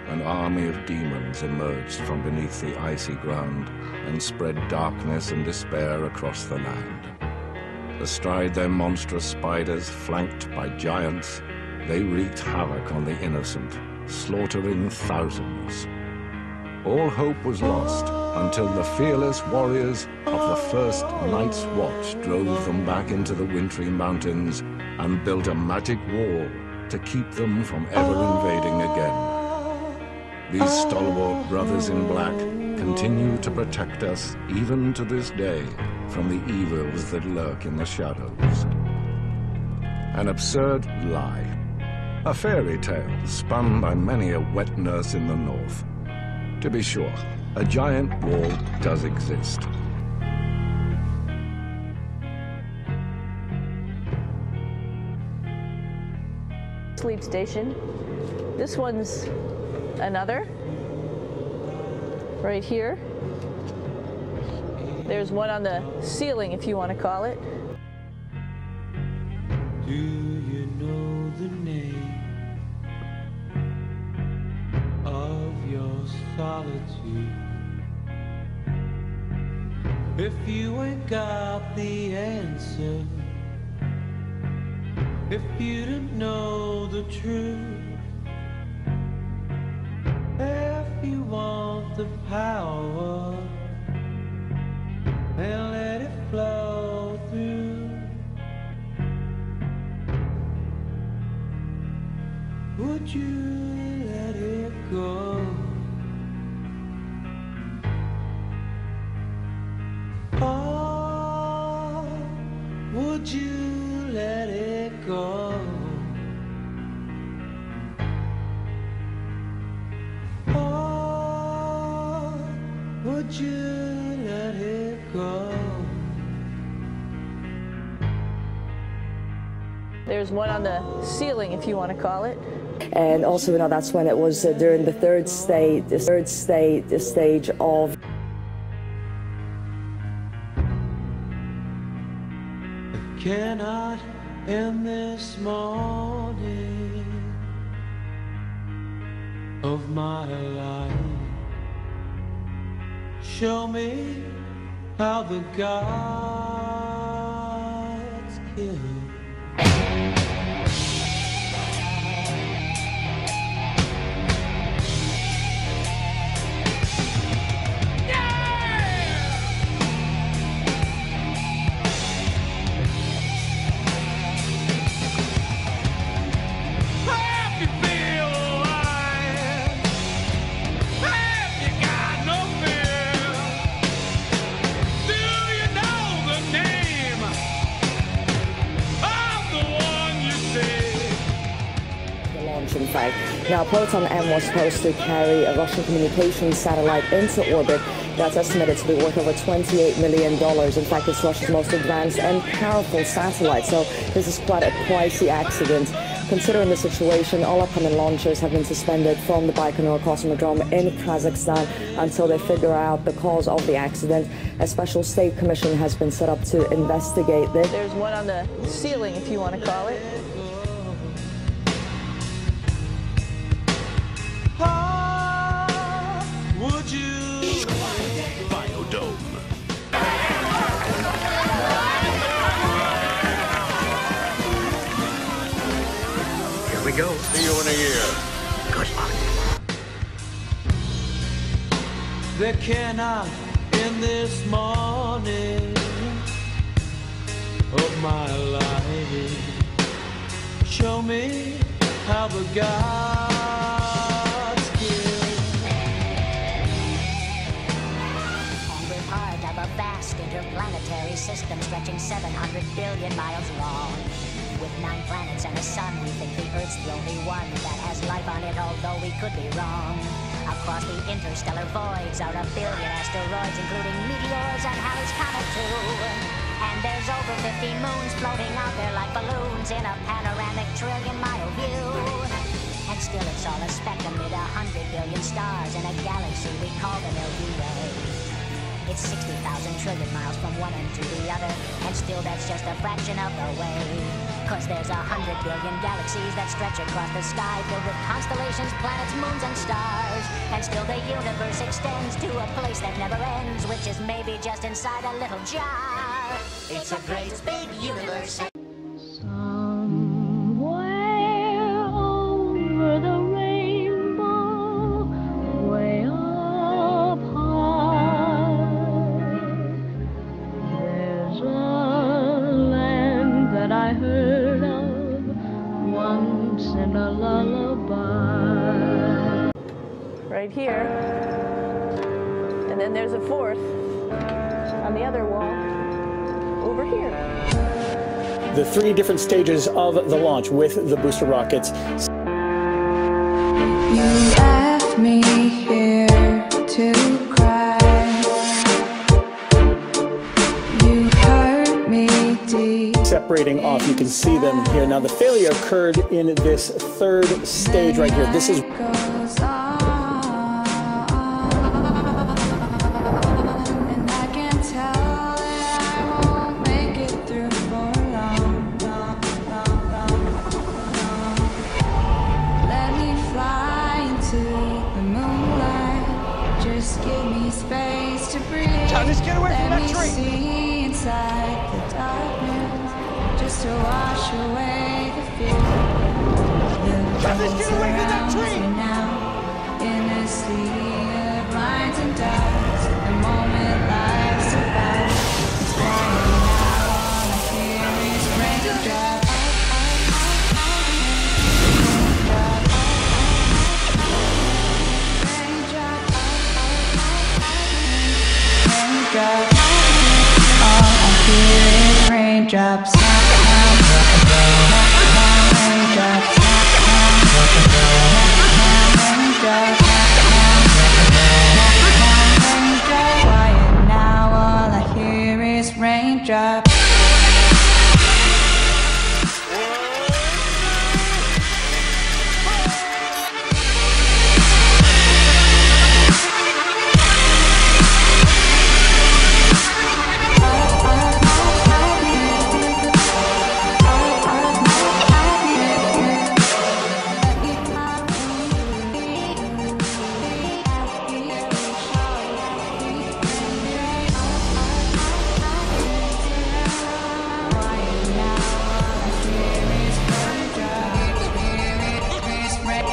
an army of demons emerged from beneath the icy ground and spread darkness and despair across the land. Astride their monstrous spiders, flanked by giants, they wreaked havoc on the innocent, slaughtering thousands. All hope was lost until the fearless warriors of the first Night's Watch drove them back into the wintry mountains and built a magic wall to keep them from ever invading again. These stalwart brothers in black continue to protect us even to this day from the evils that lurk in the shadows. An absurd lie, a fairy tale spun by many a wet nurse in the north. To be sure, a giant wall does exist. Sleep station. This one's another. Right here. There's one on the ceiling, if you want to call it. Do you know the name of your solitude? If you ain't got the answer, if you don't know the truth, if you want the power, then let it flow through. Would you let it go? Oh, would you let it go? Oh, would you let it go? There's one on the ceiling, if you want to call it. And also, you know, that's when it was during the third stage of. I cannot end this morning of my life. Show me how the gods kill. In fact. Now, Proton-M was supposed to carry a Russian communications satellite into orbit that's estimated to be worth over $28 million. In fact, it's Russia's most advanced and powerful satellite, so this is quite a pricey accident. Considering the situation, all upcoming launches have been suspended from the Baikonur Cosmodrome in Kazakhstan until they figure out the cause of the accident. A special state commission has been set up to investigate this. There's one on the ceiling, if you want to call it. Would you? Biodome. Here we go. See you in a year. Good luck. There cannot in this morning of my life. Show me how the gods kill. And we're part of a vast interplanetary system stretching 700 billion miles long. With 9 planets and a sun, we think the Earth's the only one that has life on it, although we could be wrong. Across the interstellar voids are a billion asteroids, including meteors and Halley's Comet too. And there's over 50 moons floating out there like balloons in a panoramic trillion-mile view. And still it's all a speck amid 100 billion stars in a galaxy we call the Milky Way. It's It's 60,000 trillion miles from one end to the other, and still that's just a fraction of the way. Cause there's 100 billion galaxies that stretch across the sky, filled with constellations, planets, moons, and stars. And still the universe extends to a place that never ends, which is maybe just inside a little jar. It's a great big universe. Somewhere over the rainbow, way up high, there's a land that I heard of once in a lullaby. Right here. And then there's a fourth on the other wall over here. The 3 different stages of the launch with the booster rockets. You left me here to cry. You hurt me deep. Separating off, you can see them here. Now the failure occurred in this 3rd stage right here. This is Goes on. And I can tell that I won't make it through for long. Let me fly into the moonlight. Just give me space to breathe. Thomas, get away from that tree. Let me see inside the darkness, just to wash away the fear. Thomas, get away from that tree. Now, in a sea of lines and dots, the moment life's about. It's quiet now, all I hear is raindrops. Raindrops. All I hear is raindrops. Raindrops. Quiet now, all I hear is raindrops.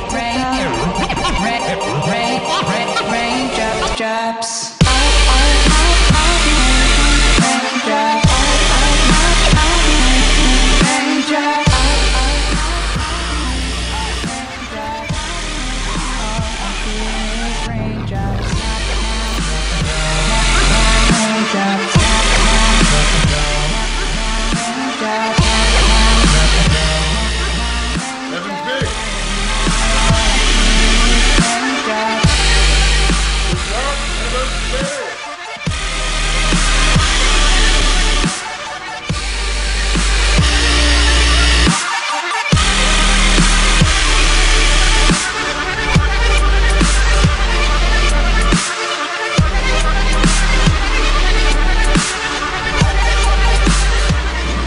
Raindrops. Heaven's big.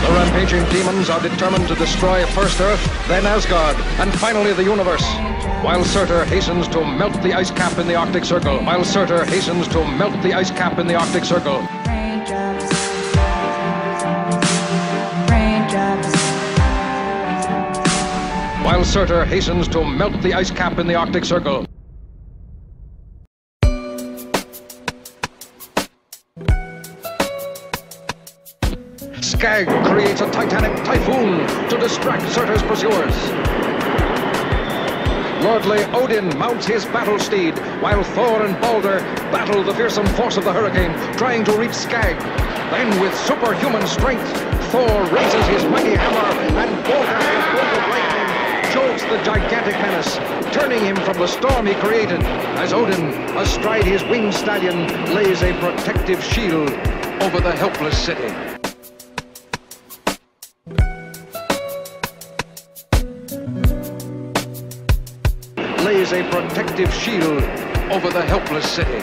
The rampaging demons are determined to destroy first Earth, then Asgard, and finally the universe. While Surtur hastens to melt the ice cap in the Arctic Circle. While Surtur hastens to melt the ice cap in the Arctic Circle. Raindrops. Raindrops. While Surtur hastens to melt the ice cap in the Arctic Circle. Skag creates a titanic typhoon to distract Surtur's pursuers. Lordly Odin mounts his battle steed, while Thor and Balder battle the fearsome force of the hurricane, trying to reach Skag. Then, with superhuman strength, Thor raises his mighty hammer, and Balder, his bolt of lightning, jolts the gigantic menace, turning him from the storm he created, as Odin, astride his winged stallion, lays a protective shield over the helpless city. Lays a protective shield over the helpless city.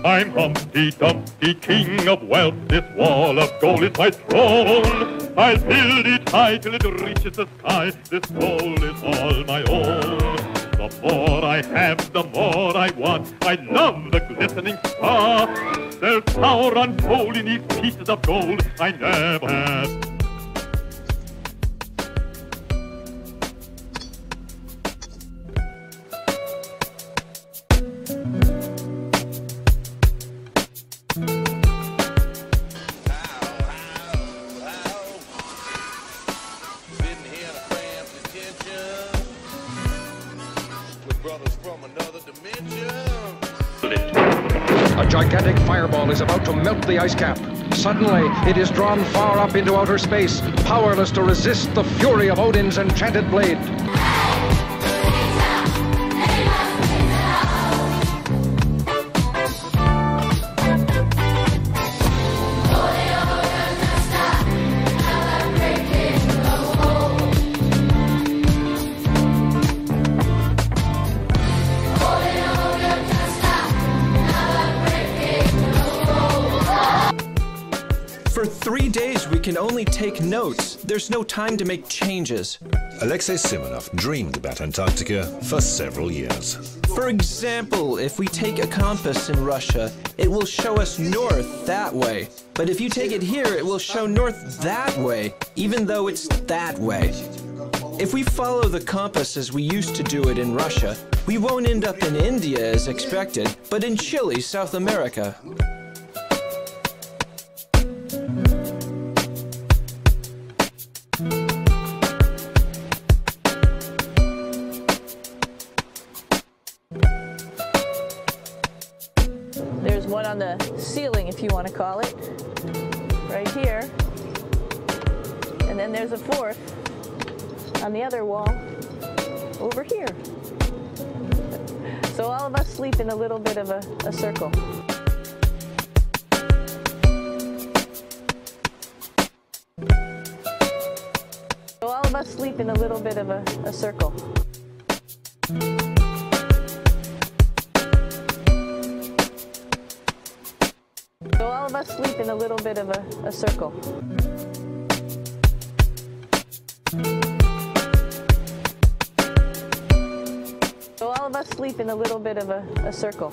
I'm Humpty Dumpty, king of wealth. This wall of gold is my throne. I'll build it high till it reaches the sky. This gold is all my own. The more I have, the more I want. I love the glistening star. There's power untold in these pieces of gold I never had. A gigantic fireball is about to melt the ice cap. Suddenly, it is drawn far up into outer space, powerless to resist the fury of Odin's enchanted blade. For 3 days, we can only take notes. There's no time to make changes. Alexei Simonov dreamed about Antarctica for several years. For example, if we take a compass in Russia, it will show us north that way. But if you take it here, it will show north that way, even though it's that way. If we follow the compass as we used to do it in Russia, we won't end up in India as expected, but in Chile, South America. There's one on the ceiling, if you want to call it, right here. And then there's a fourth on the other wall over here. So all of us sleep in a little bit of a circle. So all of us sleep in a little bit of a circle. So all of us sleep in a little bit of a circle. So all of us sleep in a little bit of a circle.